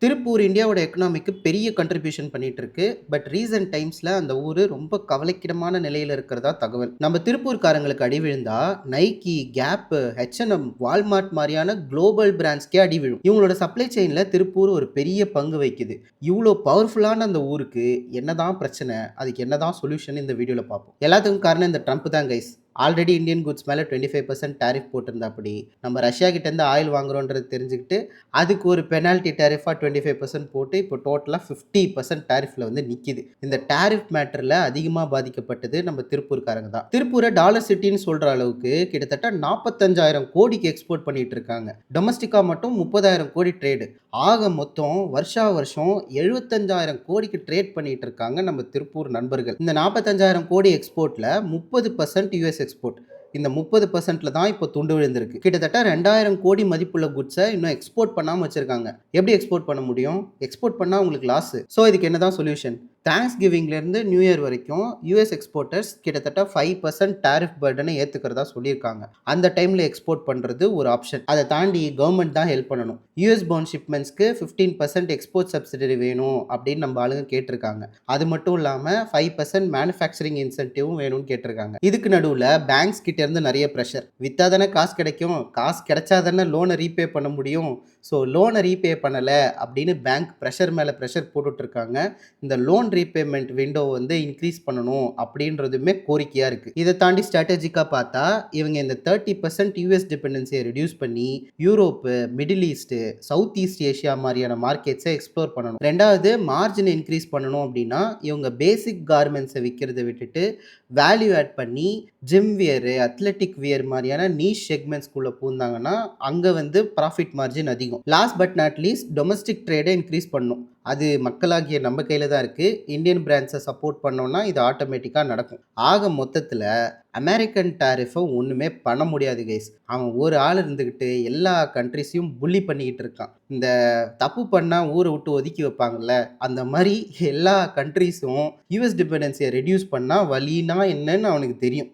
திருப்பூர் இந்தியாவோட எக்கனாமிக்கு பெரிய கன்ட்ரிபியூஷன் பண்ணிட்டு இருக்கு. பட் ரீசன்ட் டைம்ஸ்ல அந்த ஊரு ரொம்ப கவலைக்கிடமான நிலையில இருக்கிறதா தகவல். நம்ம திருப்பூர்காரங்களுக்கு அடி விழுந்தா, நைக்கி, கேப், H&M, வால்மார்ட் மாரியான குளோபல் பிராண்ட்ஸ்க்கே அடி விழும். இவங்களோட சப்ளை செயின்ல திருப்பூர் ஒரு பெரிய பங்கு வகிக்குது. இவ்ளோ பவர்ஃபுல்லான அந்த ஊருக்கு என்னதான் பிரச்சனை? அதுக்கு என்னதான் சொல்யூஷன் இந்த வீடியோல பார்ப்போம். எல்லாத்துக்கும் காரணம் இந்த ட்ரம்ப் தான் கைஸ். ஆல்ரெடி இந்தியன் குட்ஸ் மேல 25% டாரிஃப் போட்டிருந்தாப்படி, நம்ம ரஷ்யா கிட்ட இருந்து ஆயில் வாங்குறோம்ன்றது தெரிஞ்சுக்கிட்டு அதுக்கு ஒரு பெனால்டி டாரிஃபா 25% போட்டு இப்போ டோட்டலா 50% டாரிஃப்ல வந்து நிக்குது. இந்த டாரிஃப் மேட்டர்ல அதிகமா பாதிக்கப்பட்டது நம்ம திருப்பூர்காரங்க தான். திருப்பூரை டாலர் சிட்டின்னு சொல்ற அளவுக்கு கிட்டத்தட்ட 45,000 கோடிக்கு எக்ஸ்போர்ட் பண்ணிட்டு இருக்காங்க. டொமஸ்டிக்கா மட்டும் 30,000 கோடி ட்ரேடு. ஆக மொத்தம் வருஷா வருஷம் 75,000 கோடிக்கு ட்ரேட் பண்ணிட்டு இருக்காங்க நம்ம திருப்பூர் நண்பர்கள். இந்த 45,000 கோடி எக்ஸ்போர்ட்ல 30% யுஎஸ் எக்ஸ்போர்ட். இந்த 30%ல தான் இப்போ துண்டு விழுந்திருக்கு. கிட்டத்தட்ட 2,000 கோடி மதிப்புள்ள குட்ஸை இன்னும் எக்ஸ்போர்ட் பண்ணாம வச்சிருக்காங்க. எப்படி எக்ஸ்போர்ட் பண்ண முடியும்? எக்ஸ்போர்ட் பண்ணா உங்களுக்கு லாஸ். ஸோ இதுக்கு என்னதான் சொல்யூஷன்? தேங்க்ஸ் கிவிங்லேருந்து நியூ இயர் வரைக்கும் யூஎஸ் எக்ஸ்போர்ட்டர்ஸ் கிட்டத்தட்ட 5% டாரிஃப் பர்டனை ஏற்றுக்கிறதா சொல்லியிருக்காங்க. அந்த டைமில் எக்ஸ்போர்ட் பண்ணுறது ஒரு ஆப்ஷன். அதை தாண்டி கவர்மெண்ட் தான் ஹெல்ப் பண்ணணும். யூஎஸ் பவுண்ட் ஷிப்மெண்ட்ஸ்க்கு 15% எக்ஸ்போர்ட் சப்சிடரி வேணும் அப்படின்னு நம்ம ஆளுங்க கேட்டிருக்காங்க. அது மட்டும் இல்லாமல் 5% மேனுஃபேக்சரிங் இன்சென்டிவும் வேணும்னு கேட்டிருக்காங்க. இதுக்கு நடுவில் பேங்க்ஸ் கிட்ட இருந்து நிறைய ப்ரெஷர். விற்றா தானே காசு கிடைக்கும், காசு கிடைச்சா தானே லோனை ரீபே பண்ண முடியும். ஸோ லோனை ரீபே பண்ணலை அப்படின்னு பேங்க் ப்ரெஷர் மேலே ப்ரெஷர் போட்டுட்ருக்காங்க. இந்த லோன் ரீபேமெண்ட் விண்டோ வந்து இன்க்ரீஸ் பண்ணணும் அப்படின்றதுமே கோரிக்கையாக இருக்குது. இதை தாண்டி ஸ்ட்ராட்டஜிக்காக பார்த்தா இவங்க இந்த 30% யூஎஸ் டிபெண்டன்சியை ரெடியூஸ் பண்ணி Europe, middle east, south east Asia மாதிரியான மார்க்கெட்ஸை எக்ஸ்ப்ளோர் பண்ணணும். ரெண்டாவது, மார்ஜினை இன்க்ரீஸ் பண்ணணும் அப்படின்னா இவங்க பேசிக் கார்மெண்ட்ஸை விற்கிறத விட்டுட்டு வேல்யூ ஆட் பண்ணி ஜிம் வியரு, அத்லெட்டிக் வியர் மாதிரியான நீஷ் செக்மெண்ட்ஸ்குள்ளே பூந்தாங்கன்னா அங்கே வந்து ப்ராஃபிட் மார்ஜின் அதிகம். Last but not least, domestic ட்ரேடை இன்க்ரீஸ் பண்ணணும். அது மக்களாகிய நம்ம கையில் தான் இருக்குது. இந்தியன் பிராண்ட்ஸை சப்போர்ட் பண்ணோன்னா இது ஆட்டோமேட்டிக்காக நடக்கும். ஆக மொத்தத்தில் அமெரிக்கன் டாரிஃபை ஒன்றுமே பண்ண முடியாது கைஸ். அவன் ஒரு ஆள் இருந்துக்கிட்டு எல்லா கண்ட்ரிஸையும் புள்ளி பண்ணிக்கிட்டு இருக்கான். இந்த தப்பு பண்ணால் ஊரை விட்டு ஒதுக்கி வைப்பாங்கள்ல, அந்த மாதிரி எல்லா கண்ட்ரிஸும் யூஎஸ் டிபெண்டன்சியை ரெடியூஸ் பண்ணால் வழினா என்னன்னு அவனுக்கு தெரியும்.